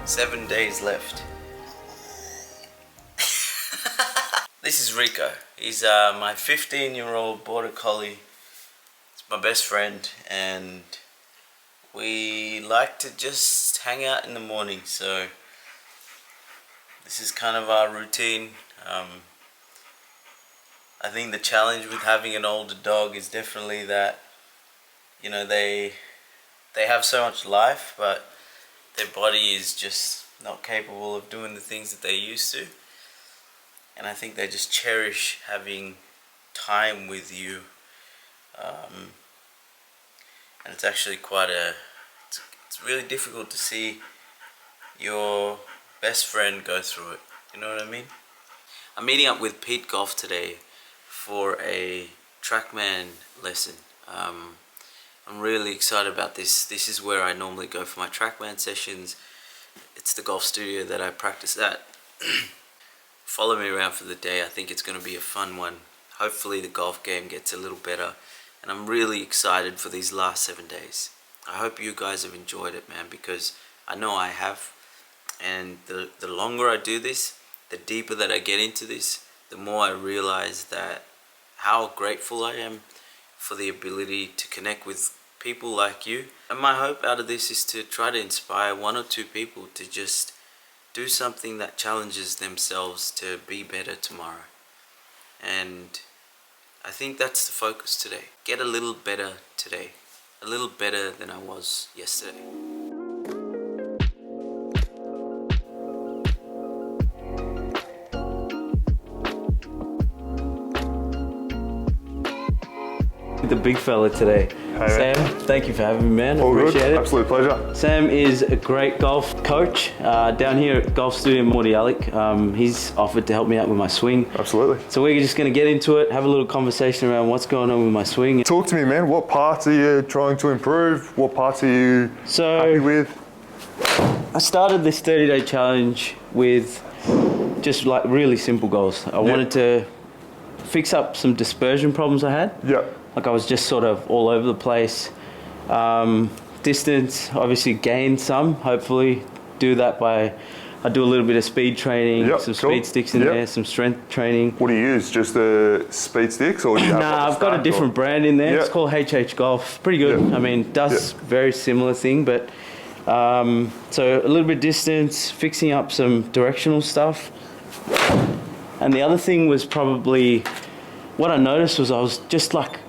Seven days left. This is Rico. He's my 15-year-old border collie. It's my best friend, and we like to just hang out in the morning, so this is kind of our routine. I think the challenge with having an older dog is definitely that, you know, they have so much life, but their body is just not capable of doing the things that they used to. And I think they just cherish having time with you. And it's actually it's really difficult to see your best friend go through it. You know what I mean? I'm meeting up with Pete Golf today for a TrackMan lesson. I'm really excited about this. This is where I normally go for my TrackMan sessions. It's the golf studio that I practice at. Follow me around for the day. I think it's going to be a fun one. Hopefully the golf game gets a little better. And I'm really excited for these last 7 days. I hope you guys have enjoyed it, man, because I know I have. And the longer I do this, the deeper that I get into this, the more I realize that how grateful I am for the ability to connect with people like you. And my hope out of this is to try to inspire one or two people to just do something that challenges themselves to be better tomorrow. And I think that's the focus today. Get a little better today. A little better than I was yesterday. The big fella today. Hey, Sam, thank you for having me, man. All Appreciate good. it. Absolute pleasure. Sam is a great golf coach down here at Golf Studio Mordialloc. He's offered to help me out with my swing. Absolutely. So we're just going to get into it, have a little conversation around what's going on with my swing. Talk to me, man. What parts are you trying to improve? What parts are you happy with? I started this 30-day challenge with just like really simple goals. I wanted to fix up some dispersion problems I had. Yeah. Like I was just sort of all over the place. Distance, obviously gain some, hopefully do that by, I do a little bit of speed training, some speed sticks in there, some strength training. What do you use, just the speed sticks or do you have I've got a different brand in there. It's called HH Golf, pretty good. I mean, does very similar thing, but so a little bit of distance, fixing up some directional stuff. And the other thing was probably, what I noticed was I was just like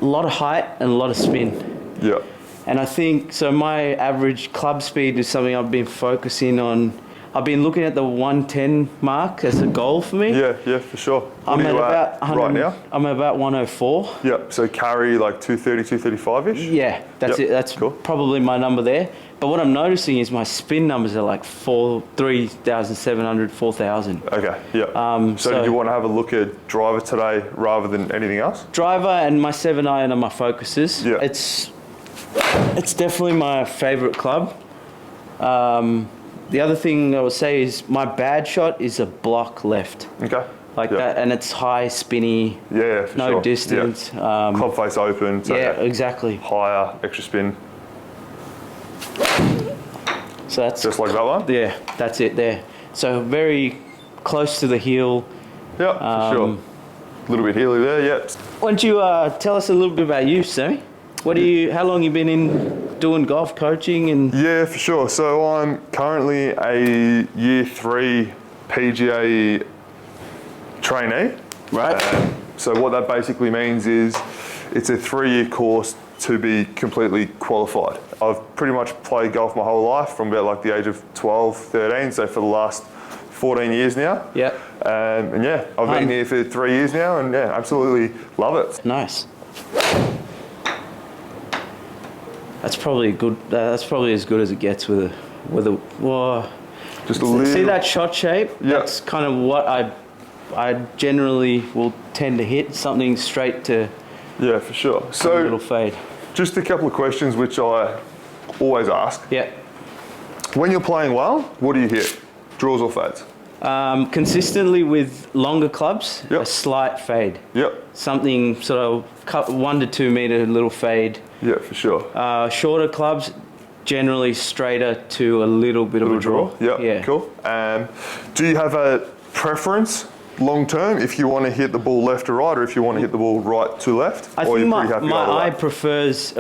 a lot of height and a lot of spin. Yeah. And I think, so my average club speed is something I've been focusing on. I've been looking at the 110 mark as a goal for me. Yeah, for sure. I'm at about 100, right now? I'm at about 104. Yep, so carry like 230, 235-ish? Yeah, that's it. That's probably my number there. But what I'm noticing is my spin numbers are like 3,700, 4,000. Okay, yeah. So did you want to have a look at driver today rather than anything else? Driver and my 7-iron are my focuses. Yeah. It's definitely my favourite club. The other thing I would say is my bad shot is a block left. Okay. Like that, and it's high, spinny, for no distance. Yeah. Club face open. So exactly. Higher, extra spin. So that's just like that one? Yeah, that's it there. So very close to the heel. Yeah, for sure. A little bit heely there, yeah. Why don't you tell us a little bit about you, Sammy? How long you been in doing golf coaching? And yeah, for sure. So I'm currently a year 3 PGA trainee. Right. So what that basically means is it's a 3-year course to be completely qualified. I've pretty much played golf my whole life from about like the age of 12, 13, so for the last 14 years now. Yeah. And yeah, I've been here for 3 years now and yeah, absolutely love it. Nice. That's probably good. That's probably as good as it gets with a. Well, Just a little. see that shot shape? Yeah. That's kind of what I generally will tend to hit, something straight to Yeah, for sure. a little So, fade. just a couple of questions which I always ask. Yeah. When you're playing well, what do you hit? Draws or fades? Consistently with longer clubs, Yep. a slight fade. Yep. Something sort of 1 to 2 meter little fade. Yeah, for sure. Shorter clubs, generally straighter to a little bit of a draw. Yeah, cool. Do you have a preference long term if you want to hit the ball left to right, or if you want to hit the ball right to left? I or think you're pretty happy my either way? eye prefers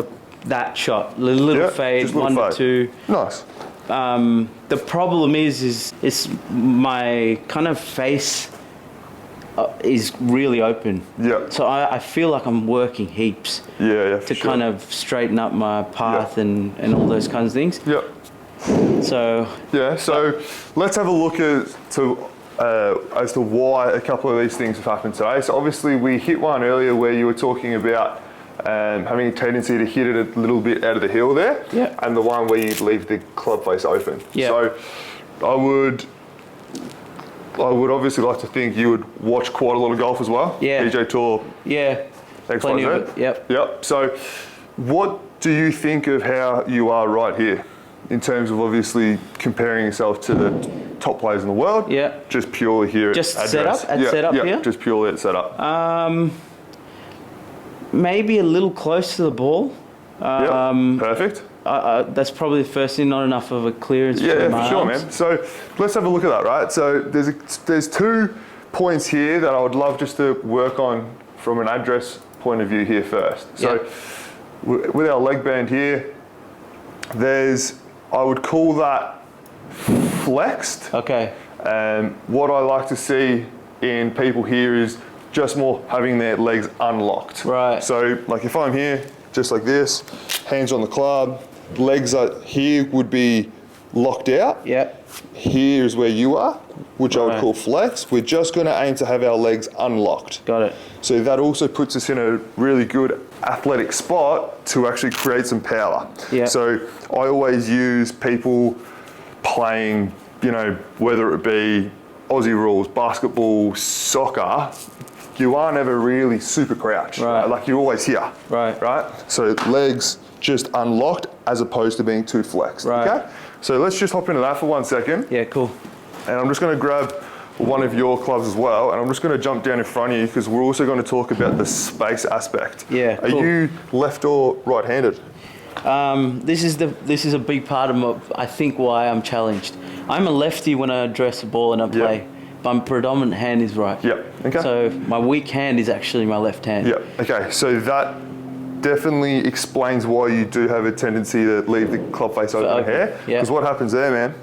that shot, a little Yeah, fade, just a little 1 to fade. 2. Nice. The problem is my kind of face is really open. Yeah. So I feel like I'm working heaps Yeah, for to sure. kind of straighten up my path and all those kinds of things. Yeah. So Yeah, so let's have a look as to why a couple of these things have happened today. So obviously we hit one earlier where you were talking about having a tendency to hit it a little bit out of the heel there, Yeah. and the one where you'd leave the club face open. Yeah. So I would obviously like to think you would watch quite a lot of golf as well. Yeah. PJ Tour, yeah, plenty of XYZ. it. Yep. Yep. So what do you think of how you are right here in terms of obviously comparing yourself to the top players in the world? Yeah. Just purely here Just at set address. up? At set up yeah, here? just purely at setup. Maybe a little close to the ball. Perfect. That's probably the first thing. Not enough of a clearance. Yeah, for my for sure, arms. man. So let's have a look at that, right? So there's 2 points here that I would love just to work on from an address point of view here first. So with our leg band here, I would call that flexed. Okay. What I like to see in people here is just more having their legs unlocked. Right. So like if I'm here, just like this, hands on the club, legs are here would be locked out. Yep. Here is where you are, which I would Right. call flex. We're just going to aim to have our legs unlocked. Got it. So that also puts us in a really good athletic spot to actually create some power. Yeah. So I always use people playing, whether it be Aussie rules, basketball, soccer, you are never really super crouched. Right. Like you're always here. Right. Right? So legs just unlocked as opposed to being too flexed. Right. Okay? So let's just hop into that for 1 second. Yeah. Cool. And I'm just going to grab one of your clubs as well, and I'm just going to jump down in front of you because we're also going to talk about the space aspect. Yeah, Are cool. you left or right-handed? This is a big part of I think why I'm challenged. I'm a lefty when I address the ball and I play, but my predominant hand is right. Yeah. Okay. So my weak hand is actually my left hand. Yeah. Okay. So that definitely explains why you do have a tendency to leave the club face open here. Yeah. Because what happens there, man,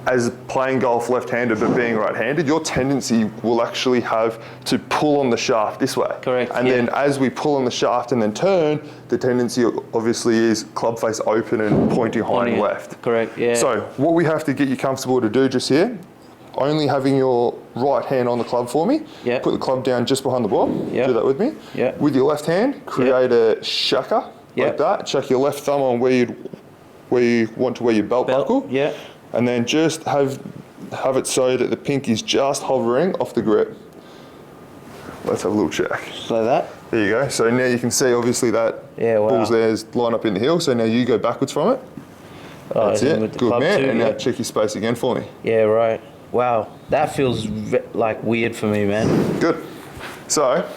as playing golf left-handed but being right-handed, your tendency will actually have to pull on the shaft this way. Correct, And then as we pull on the shaft and then turn, the tendency obviously is club face open and pointing high and left. Correct, yeah. So what we have to get you comfortable to do just here, only having your right hand on the club for me. Yeah. Put the club down just behind the ball. Yeah. Do that with me. Yeah. With your left hand, create a shaka Yeah. like that. Chuck your left thumb on where you want to wear your belt buckle. Yeah. And then just have it so that the pinky's just hovering off the grip. Let's have a little check. Like that. There you go. So now you can see obviously that Yeah, wow. ball's there is line up in the heel. So now you go backwards from it. Oh, That's and with it. the Good club man. too, And now yeah. check your space again for me. Yeah, right. Wow, that feels like weird for me, man. Good. So,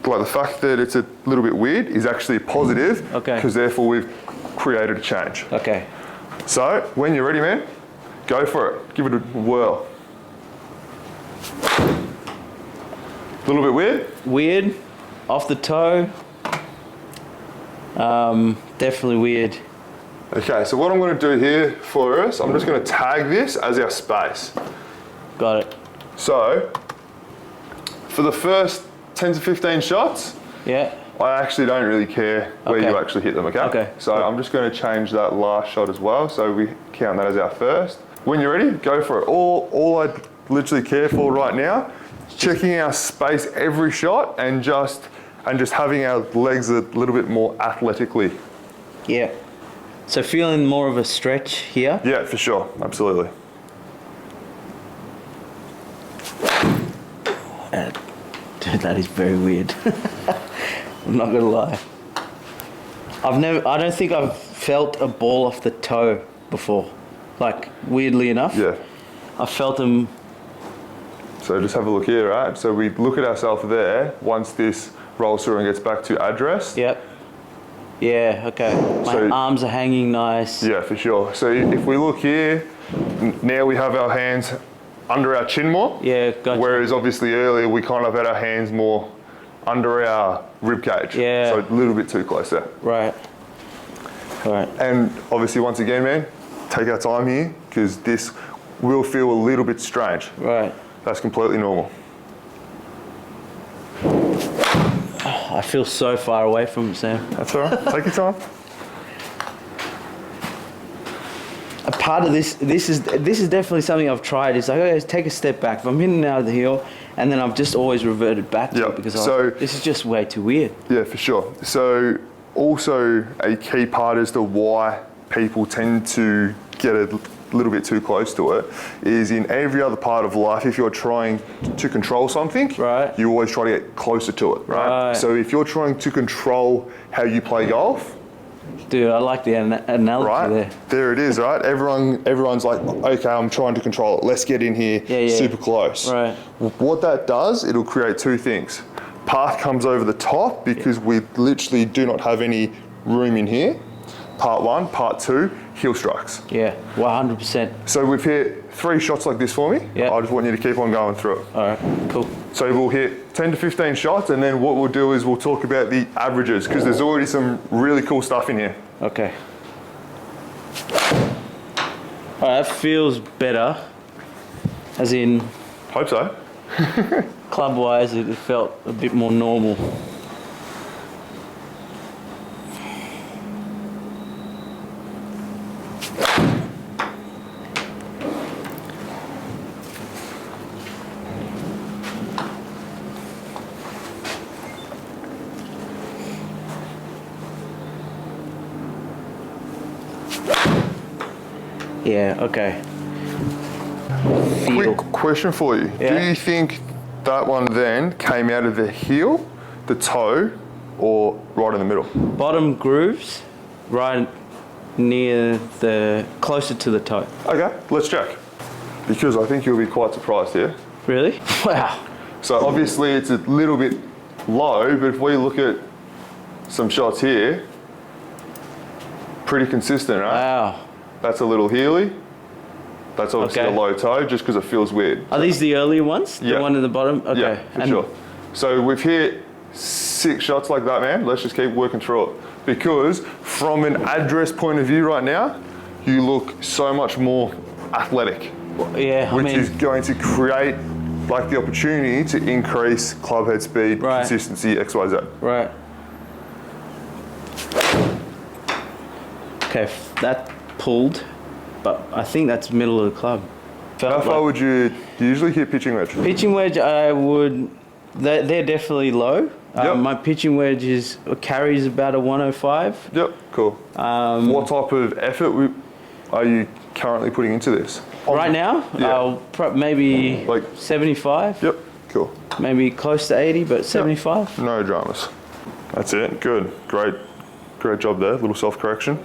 like the fact that it's a little bit weird is actually a positive. Okay. Because therefore we've created a change. Okay. So, when you're ready, man, go for it. Give it a whirl. A little bit weird? Weird, off the toe. Definitely weird. Okay, so what I'm going to do here for us, I'm just going to tag this as our space. Got it. So, for the first 10 to 15 shots, Yeah. I actually don't really care where Okay. you actually hit them, okay? Okay, So I'm just going to change that last shot as well, so we count that as our first. When you're ready, go for it. All I literally care for right now, checking our space every shot and just having our legs a little bit more athletically Yeah. So feeling more of a stretch here. Yeah, for sure, absolutely. Dude, that is very weird. I'm not gonna lie. I don't think I've felt a ball off the toe before. Like, weirdly enough. Yeah. I felt them. So just have a look here, right? So we look at ourselves there. Once this rolls through and gets back to address. Yep. Yeah, okay. My So- arms are hanging nice. Yeah, for sure. So if we look here, now we have our hands under our chin more. Yeah, gotcha. Whereas obviously earlier we kind of had our hands more under our rib cage. Yeah. So a little bit too close there. Right. Right. And obviously once again, man, take our time here because this will feel a little bit strange. Right. That's completely normal. I feel so far away from it, Sam. That's all right. Take your time. A part of this is definitely something I've tried. Is like, okay, take a step back. If I'm hitting out of the heel, and then I've just always reverted back to Yep. it because this is just way too weird. Yeah, for sure. So also a key part as to why people tend to get a little bit too close to it is in every other part of life, if you're trying to control something, Right. you always try to get closer to it, right? Right. So if you're trying to control how you play golf, Dude, I like the analogy right? there. There it is, right? Everyone's like, okay, I'm trying to control it. Let's get in here Yeah, yeah. super close. Right. What that does, it'll create two things. Path comes over the top because we literally do not have any room in here. Part one. Part two, heel strikes. Yeah, 100%. So we've hit 3 shots like this for me. Yeah. I just want you to keep on going through it. All right, cool. So we'll hit 10 to 15 shots, and then what we'll do is we'll talk about the averages because there's already some really cool stuff in here. Okay. All right, that feels better. As in, Hope so. club-wise, it felt a bit more normal. Yeah, okay. Feel. Quick question for you. Yeah. Do you think that one then came out of the heel, the toe, or right in the middle? Bottom grooves, right near the, closer to the toe. Okay, let's check. Because I think you'll be quite surprised here. Really? Wow. So obviously it's a little bit low, but if we look at some shots here, pretty consistent, right? Wow. That's a little heely. That's obviously Okay. a low toe just because it feels weird. Are these the earlier ones? Yeah. The one at the bottom? Okay. Yeah, for sure. So we've hit 6 shots like that, man. Let's just keep working through it. Because from an address point of view right now, you look so much more athletic, Yeah, which I mean, is going to create like the opportunity to increase club head speed, Right. consistency, XYZ. right. Okay, that pulled, but I think that's middle of the club. Felt How far like- would you usually hit pitching wedge? Pitching wedge, I would. They're definitely low. Yep. My pitching wedge carries about a 105. Yep, cool. What type of effort are you currently putting into this? Right now, Yeah. maybe Like- 75, Yep, cool. maybe close to 80, but 75. No dramas. That's it. Good. Great job there. Little self-correction.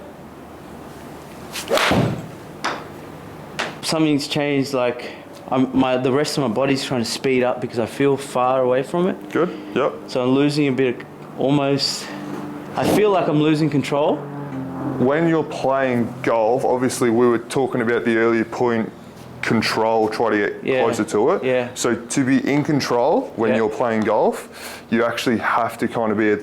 Something's changed. Like the rest of my body's trying to speed up because I feel far away from it. Good. Yep. So I'm losing a bit of almost. I feel like I'm losing control. When you're playing golf, obviously we were talking about the earlier point, control, try to get Yeah. closer to it. Yeah. So to be in control when Yeah. you're playing golf, you actually have to kind of be a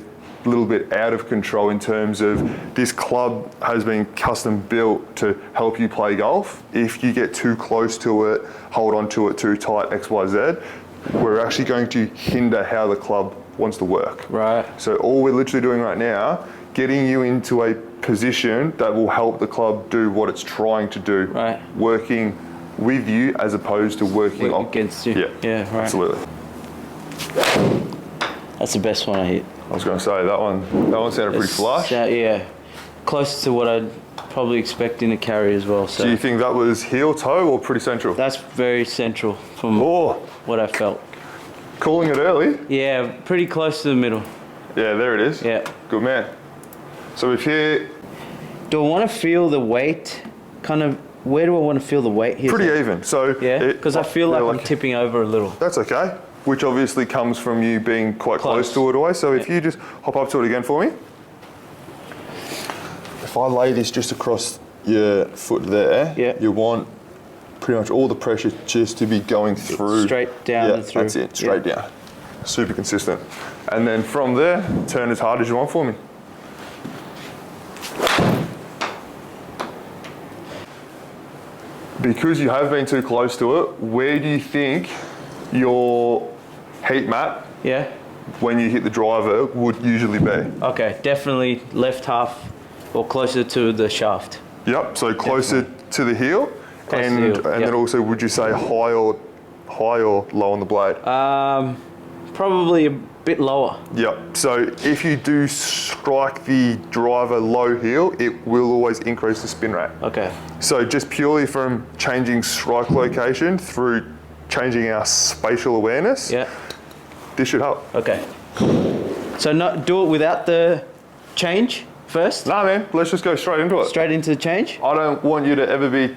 little bit out of control in terms of this club has been custom built to help you play golf. If you get too close to it, hold on to it too tight, XYZ, we're actually going to hinder how the club wants to work. Right. So all we're literally doing right now, getting you into a position that will help the club do what it's trying to do. Right. Working with you as opposed to working Work against you. Yeah, Yeah, right. absolutely. That's the best one I hit. I was going to say that one sounded pretty flush. Yeah. close to what I'd probably expect in a carry as well. So Do you think that was heel toe or pretty central? that's very central from Oh, what I felt. calling it early. Yeah, pretty close to the middle. Yeah, there it is. Yeah. Good man. So if here, Do I want to feel the weight? Kind of, where do I want to feel the weight here? pretty even. So Yeah, because I feel like they're I'm tipping over a little. That's okay. Which obviously comes from you being quite close to it always. So if you just hop up to it again for me. If I lay this just across your foot there, Yeah. you want pretty much all the pressure just to be going through. Straight down Yeah, and through. that's it, straight down. Super consistent. And then from there, turn as hard as you want for me. Because you have been too close to it, where do you think your heat map, Yeah. when you hit the driver, would usually be? Okay, definitely left half or closer to the shaft. Yep, so closer to the heel, Close to and the heel, and yep. then also would you say high or low on the blade? Probably a bit lower. Yep. So if you do strike the driver low heel, it will always increase the spin rate. Okay. So just purely from changing strike location through changing our spatial awareness, Yeah. this should help. Okay. So not do it without the change first. Nah, man, let's just go straight into it. Straight into the change. I don't want you to ever be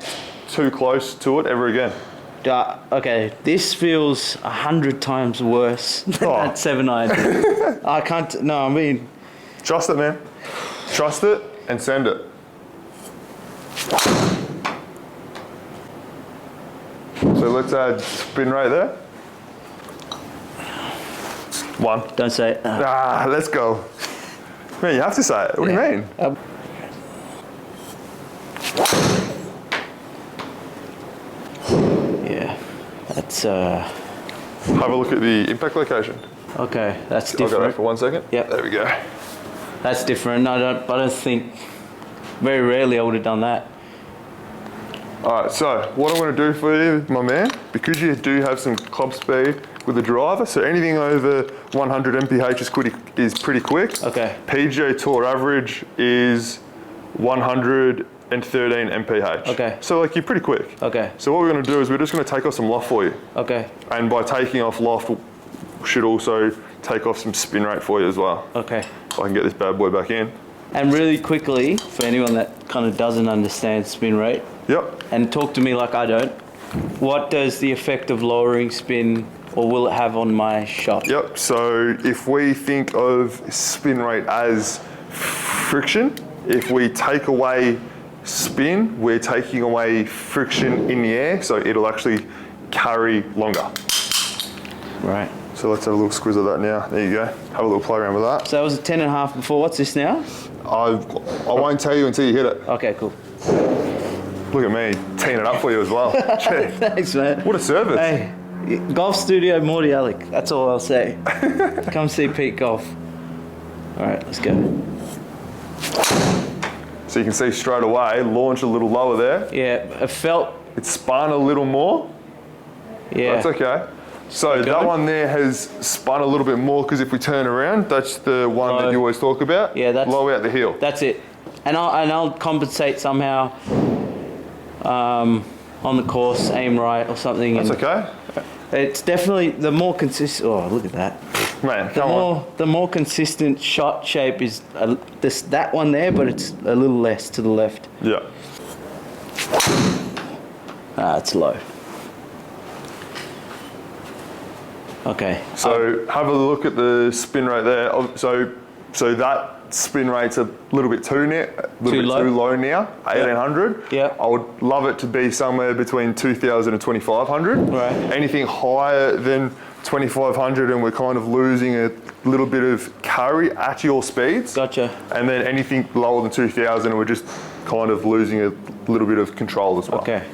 too close to it ever again. Okay, this feels 100 times worse than Oh. that 7 iron. I can't. No, I mean, Trust it, man. Trust it and send it. So let's add spin rate there. 1. don't say it. Let's go. Man, you have to say it. What do you mean? Yeah, that's Have a look at the impact location. okay. That's I'll go there different. for 1 second. Yep. There we go. That's different. I don't think. Very rarely I would have done that. All right, so what I'm going to do for you, my man, because you do have some club speed with the driver, so anything over 100 mph is pretty quick. Okay. PGA Tour average is 113 mph. Okay. So like you're pretty quick. Okay. So what we're going to do is we're just going to take off some loft for you. Okay. And by taking off loft, we should also take off some spin rate for you as well. Okay. So I can get this bad boy back in. And really quickly, for anyone that kind of doesn't understand spin rate, Yep. and talk to me like I don't, what does the effect of lowering spin, or will it have on my shot? Yep, so if we think of spin rate as friction, if we take away spin, we're taking away friction in the air, so it'll actually carry longer. Right. So let's have a little squeeze of that now. There you go. Have a little play around with that. So that was a 10.5 before. What's this now? I won't tell you until you hit it. Okay, cool. Look at me, teeing it up for you as well. Gee, Thanks, man. what a service. Hey, Golf Studio Morty Alec. That's all I'll say. Come see Pete Golf. All right, let's go. So you can see straight away, launch a little lower there. Yeah, it felt. It spun a little more. Yeah. That's okay. So that going? one there has spun a little bit more because if we turn around, that's the one Low. that you always talk about. Yeah, that's- low out the heel. That's it. And I'll compensate somehow on the course, aim right or something. That's and okay. It's definitely the more consistent. Oh, look at that. Man, come on. The more consistent shot shape is that one there, but it's a little less to the left. Yeah. It's low. Okay. So have a look at the spin rate there. So that spin rate's a little bit too low now, 1800. Yeah. I would love it to be somewhere between 2000 and 2500. Right. Anything higher than 2500 and we're kind of losing a little bit of carry at your speeds. Gotcha. And then anything lower than 2000 and we're just kind of losing a little bit of control as well. Okay.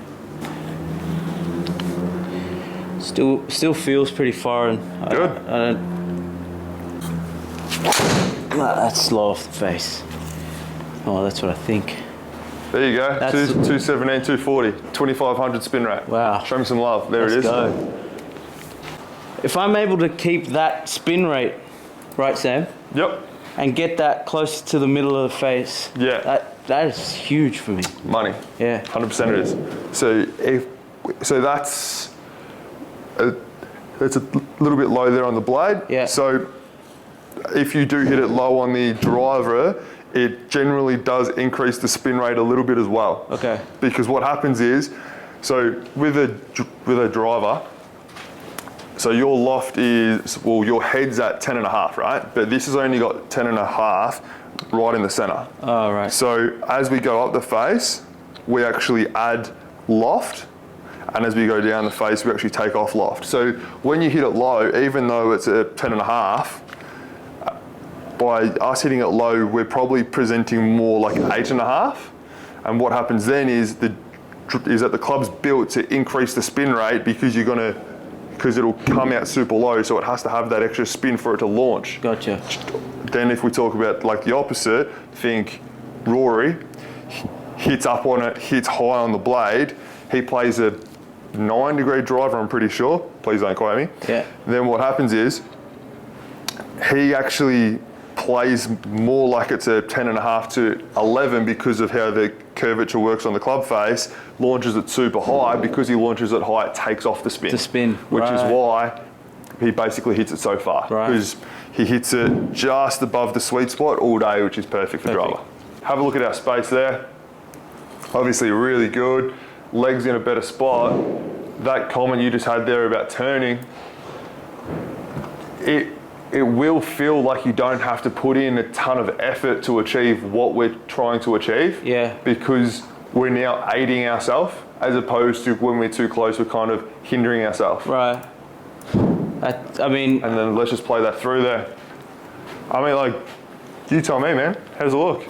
Still feels pretty foreign. Good. That's slow off the face. Oh, that's what I think. There you go. That's- 217, 240, 2500 spin rate. Wow. Show me some love. There Let's it is. go. If I'm able to keep that spin rate, right, Sam? Yep. and get that close to the middle of the face. Yeah. That is huge for me. Money. Yeah. 100% it is. So that's a little bit low there on the blade. Yeah. So if you do hit it low on the driver, it generally does increase the spin rate a little bit as well. Okay. Because what happens is, so with a driver, so your loft is, well, your head's at 10.5, right? But this has only got 10.5 right in the center. Oh, right. So as we go up the face, we actually add loft, and as we go down the face, we actually take off loft. So when you hit it low, even though it's a 10.5, by us hitting it low, we're probably presenting more like 8.5. And what happens then is that the club's built to increase the spin rate because it'll come out super low, so it has to have that extra spin for it to launch. Gotcha. Then if we talk about like the opposite, think Rory hits up on it, hits high on the blade. He plays a 9-degree driver, I'm pretty sure. Please don't quote me. Yeah. Then what happens is he actually plays more like it's a 10.5 to 11 because of how the curvature works on the club face, launches it super high. Because he launches it high, it takes off the spin. The spin, which right. is why he basically hits it so far. Right. Because he hits it just above the sweet spot all day, which is perfect for driver. Have a look at our space there. Obviously really good. Legs in a better spot. That comment you just had there about turning, it will feel like you don't have to put in a ton of effort to achieve what we're trying to achieve. Yeah. Because we're now aiding ourselves, as opposed to when we're too close, we're kind of hindering ourselves. Right. I mean... And then let's just play that through there. I mean, like, you tell me, man. How's it look?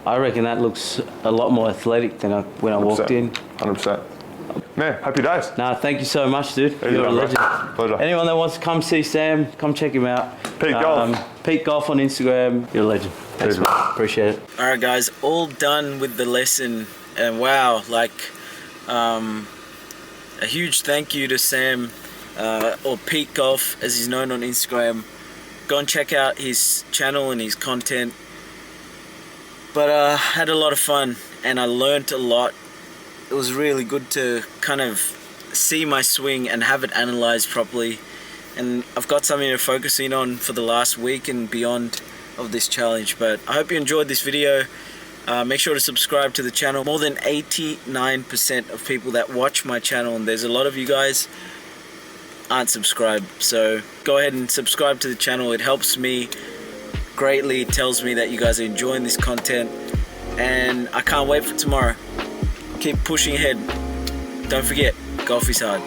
I reckon that looks a lot more athletic than when I walked in. 100%. Man, happy days. Nah, thank you so much, dude. There You're you a go, legend. bro. Pleasure. Anyone that wants to come see Sam, come check him out. Pete Golf. Pete Golf on Instagram. You're a legend. Thanks, Cheers, man. Appreciate it. All right, guys, all done with the lesson, and wow, like, a huge thank you to Sam, or Pete Golf, as he's known on Instagram. Go and check out his channel and his content. But I had a lot of fun, and I learned a lot. It was really good to kind of see my swing and have it analyzed properly. And I've got something to focus in on for the last week and beyond of this challenge. But I hope you enjoyed this video. Make sure to subscribe to the channel. More than 89% of people that watch my channel, and there's a lot of you guys, aren't subscribed. So go ahead and subscribe to the channel. It helps me greatly. It tells me that you guys are enjoying this content, and I can't wait for tomorrow. Keep pushing ahead. Don't forget, golf is hard.